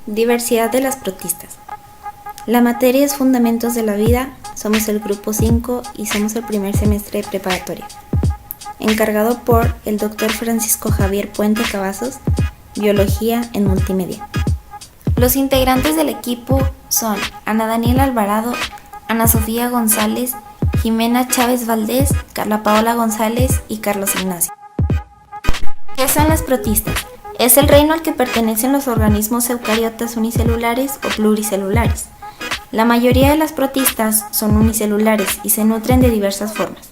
Diversidad de las protistas. La materia es Fundamentos de la Vida, somos el grupo 5 y somos el primer semestre de preparatoria. Encargado por el Dr. Francisco Javier Puente Cavazos, Biología en Multimedia. Los integrantes del equipo son Ana Daniela Alvarado, Ana Sofía González, Jimena Chávez Valdés, Carla Paola González y Carlos Ignacio. ¿Qué son las protistas? Es el reino al que pertenecen los organismos eucariotas unicelulares o pluricelulares. La mayoría de las protistas son unicelulares y se nutren de diversas formas.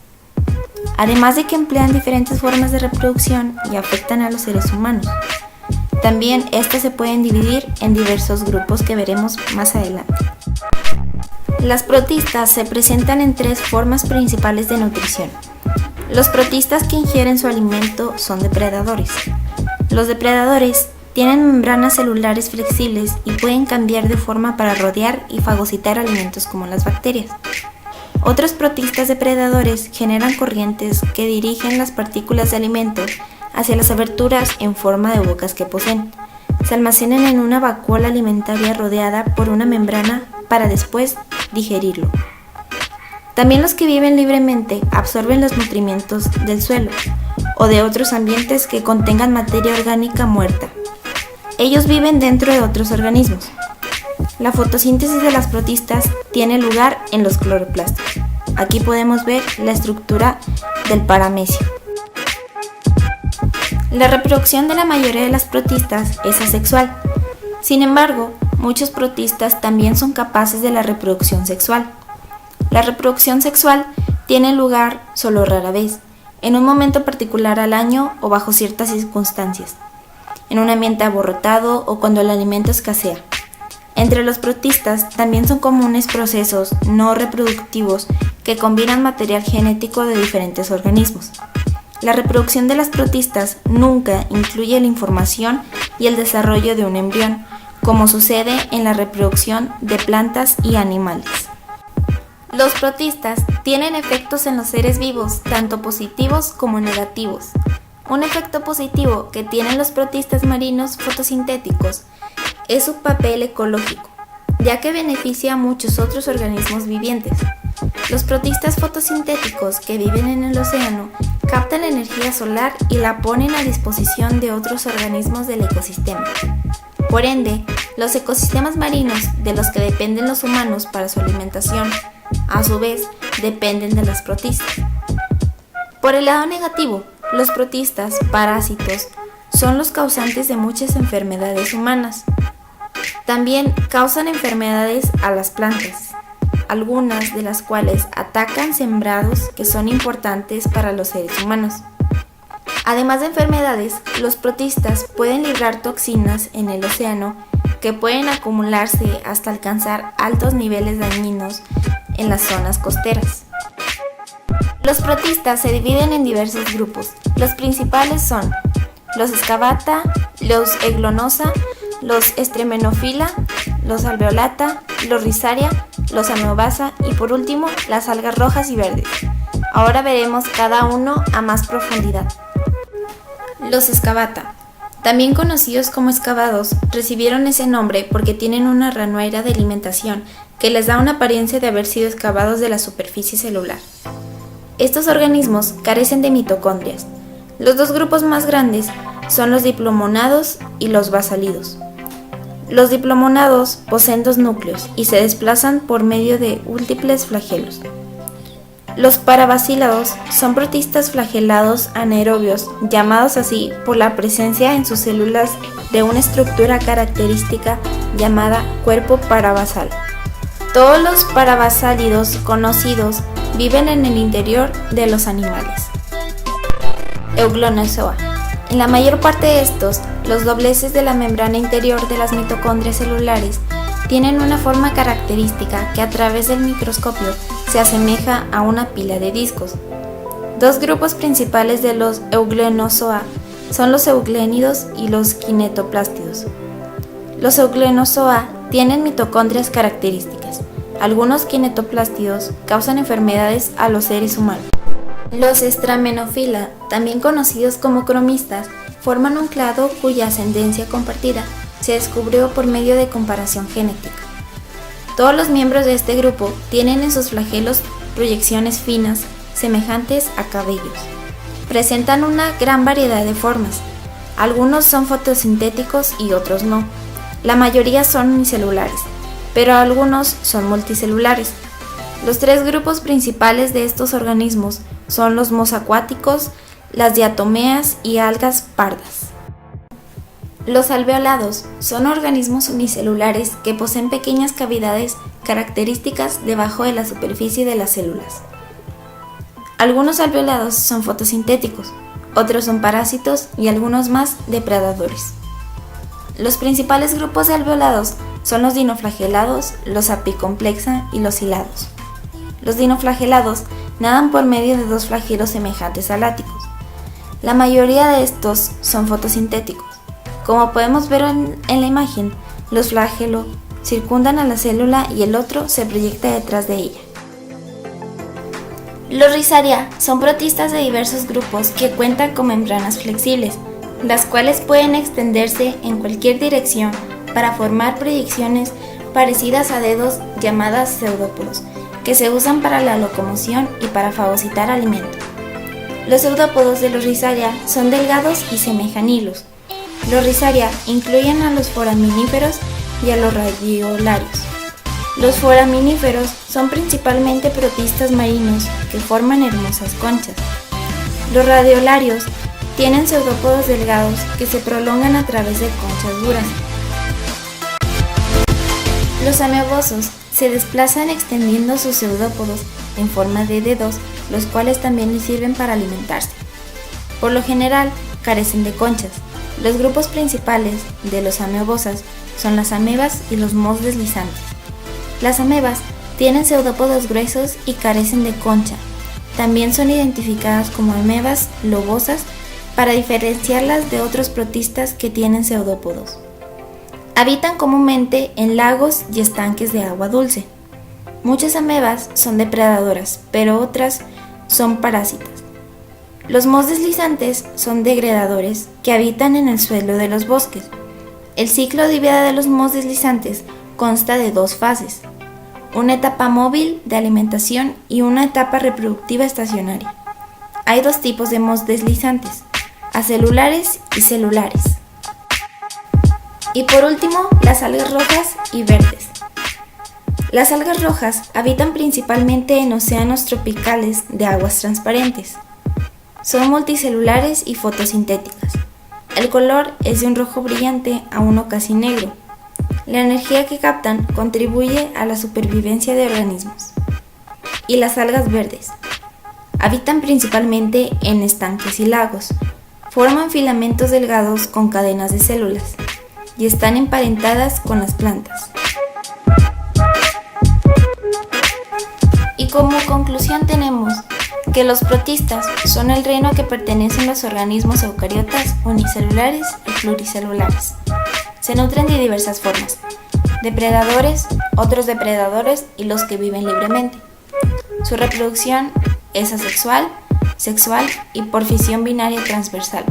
Además de que emplean diferentes formas de reproducción y afectan a los seres humanos. También estas se pueden dividir en diversos grupos que veremos más adelante. Las protistas se presentan en tres formas principales de nutrición. Los protistas que ingieren su alimento son depredadores. Los depredadores tienen membranas celulares flexibles y pueden cambiar de forma para rodear y fagocitar alimentos como las bacterias. Otros protistas depredadores generan corrientes que dirigen las partículas de alimento hacia las aberturas en forma de bocas que poseen. Se almacenan en una vacuola alimentaria rodeada por una membrana para después digerirlo. También los que viven libremente absorben los nutrimentos del suelo o de otros ambientes que contengan materia orgánica muerta. Ellos viven dentro de otros organismos. La fotosíntesis de las protistas tiene lugar en los cloroplastos. Aquí podemos ver la estructura del paramecio. La reproducción de la mayoría de las protistas es asexual. Sin embargo, muchos protistas también son capaces de la reproducción sexual. La reproducción sexual tiene lugar solo rara vez, en un momento particular al año o bajo ciertas circunstancias, en un ambiente abarrotado o cuando el alimento escasea. Entre los protistas también son comunes procesos no reproductivos que combinan material genético de diferentes organismos. La reproducción de las protistas nunca incluye la formación y el desarrollo de un embrión, como sucede en la reproducción de plantas y animales. Los protistas tienen efectos en los seres vivos, tanto positivos como negativos. Un efecto positivo que tienen los protistas marinos fotosintéticos es su papel ecológico, ya que beneficia a muchos otros organismos vivientes. Los protistas fotosintéticos que viven en el océano captan la energía solar y la ponen a disposición de otros organismos del ecosistema. Por ende, los ecosistemas marinos de los que dependen los humanos para su alimentación, a su vez, dependen de las protistas. Por el lado negativo, los protistas, parásitos, son los causantes de muchas enfermedades humanas. También causan enfermedades a las plantas, algunas de las cuales atacan sembrados que son importantes para los seres humanos. Además de enfermedades, los protistas pueden librar toxinas en el océano que pueden acumularse hasta alcanzar altos niveles dañinos en las zonas costeras. Los protistas se dividen en diversos grupos. Los principales son los Scabata, los Eglonosa, los Stremenophila, los Alveolata, los Rhizaria, los Ameobasa y por último las algas rojas y verdes. Ahora veremos cada uno a más profundidad. Los Scabata, también conocidos como excavados, recibieron ese nombre porque tienen una ranuera de alimentación que les da una apariencia de haber sido excavados de la superficie celular. Estos organismos carecen de mitocondrias. Los dos grupos más grandes son los diplomonados y los basálidos. Los diplomonados poseen dos núcleos y se desplazan por medio de múltiples flagelos. Los parabasílados son protistas flagelados anaerobios, llamados así por la presencia en sus células de una estructura característica llamada cuerpo parabasal. Todos los parabasálidos conocidos viven en el interior de los animales. Euglonozoa. En la mayor parte de estos, los dobleces de la membrana interior de las mitocondrias celulares tienen una forma característica que a través del microscopio se asemeja a una pila de discos. Dos grupos principales de los Euglonozoa son los euglénidos y los kinetoplástidos. Los Euglonozoa tienen mitocondrias características. Algunos kinetoplástidos causan enfermedades a los seres humanos. Los Stramenophylla, también conocidos como cromistas, forman un clado cuya ascendencia compartida se descubrió por medio de comparación genética. Todos los miembros de este grupo tienen en sus flagelos proyecciones finas semejantes a cabellos. Presentan una gran variedad de formas. Algunos son fotosintéticos y otros no. La mayoría son unicelulares, pero algunos son multicelulares. Los tres grupos principales de estos organismos son los mohos acuáticos, las diatomeas y algas pardas. Los alveolados son organismos unicelulares que poseen pequeñas cavidades características debajo de la superficie de las células. Algunos alveolados son fotosintéticos, otros son parásitos y algunos más depredadores. Los principales grupos de alveolados son los dinoflagelados, los apicomplexa y los hilados. Los dinoflagelados nadan por medio de dos flagelos semejantes a látigos. La mayoría de estos son fotosintéticos. Como podemos ver en la imagen, los flagelos circundan a la célula y el otro se proyecta detrás de ella. Los Rhizaria son protistas de diversos grupos que cuentan con membranas flexibles, las cuales pueden extenderse en cualquier dirección para formar proyecciones parecidas a dedos llamadas pseudópodos, que se usan para la locomoción y para fagocitar alimento. Los pseudópodos de los Rhizaria son delgados y semejan hilos. Los Rhizaria incluyen a los foraminíferos y a los radiolarios. Los foraminíferos son principalmente protistas marinos que forman hermosas conchas. Los radiolarios tienen pseudópodos delgados que se prolongan a través de conchas duras. Los amebosos se desplazan extendiendo sus pseudópodos en forma de dedos, los cuales también les sirven para alimentarse. Por lo general, carecen de conchas. Los grupos principales de los amebosas son las amebas y los mohos deslizantes. Las amebas tienen pseudópodos gruesos y carecen de concha. También son identificadas como amebas lobosas para diferenciarlas de otros protistas que tienen pseudópodos. Habitan comúnmente en lagos y estanques de agua dulce. Muchas amebas son depredadoras, pero otras son parásitas. Los mohos deslizantes son degradadores que habitan en el suelo de los bosques. El ciclo de vida de los mohos deslizantes consta de dos fases: una etapa móvil de alimentación y una etapa reproductiva estacionaria. Hay dos tipos de mohos deslizantes: acelulares y celulares. Y por último, las algas rojas y verdes. Las algas rojas habitan principalmente en océanos tropicales de aguas transparentes. Son multicelulares y fotosintéticas. El color es de un rojo brillante a uno casi negro. La energía que captan contribuye a la supervivencia de organismos. Y las algas verdes. Habitan principalmente en estanques y lagos. Forman filamentos delgados con cadenas de células y están emparentadas con las plantas. Y como conclusión tenemos que los protistas son el reino que pertenecen los organismos eucariotas unicelulares y pluricelulares. Se nutren de diversas formas: depredadores, otros depredadores y los que viven libremente. Su reproducción es asexual, sexual y por fisión binaria transversal.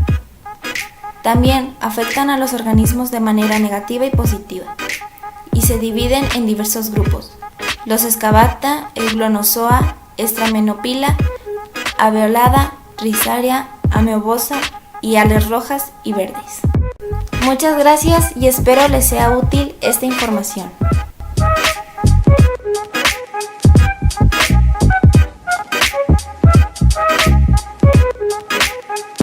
También afectan a los organismos de manera negativa y positiva, y se dividen en diversos grupos: los Scabacta, Euglonozoa, Stramenopila, Alveolada, Rhizaria, Amebosa y ales rojas y verdes. Muchas gracias y espero les sea útil esta información.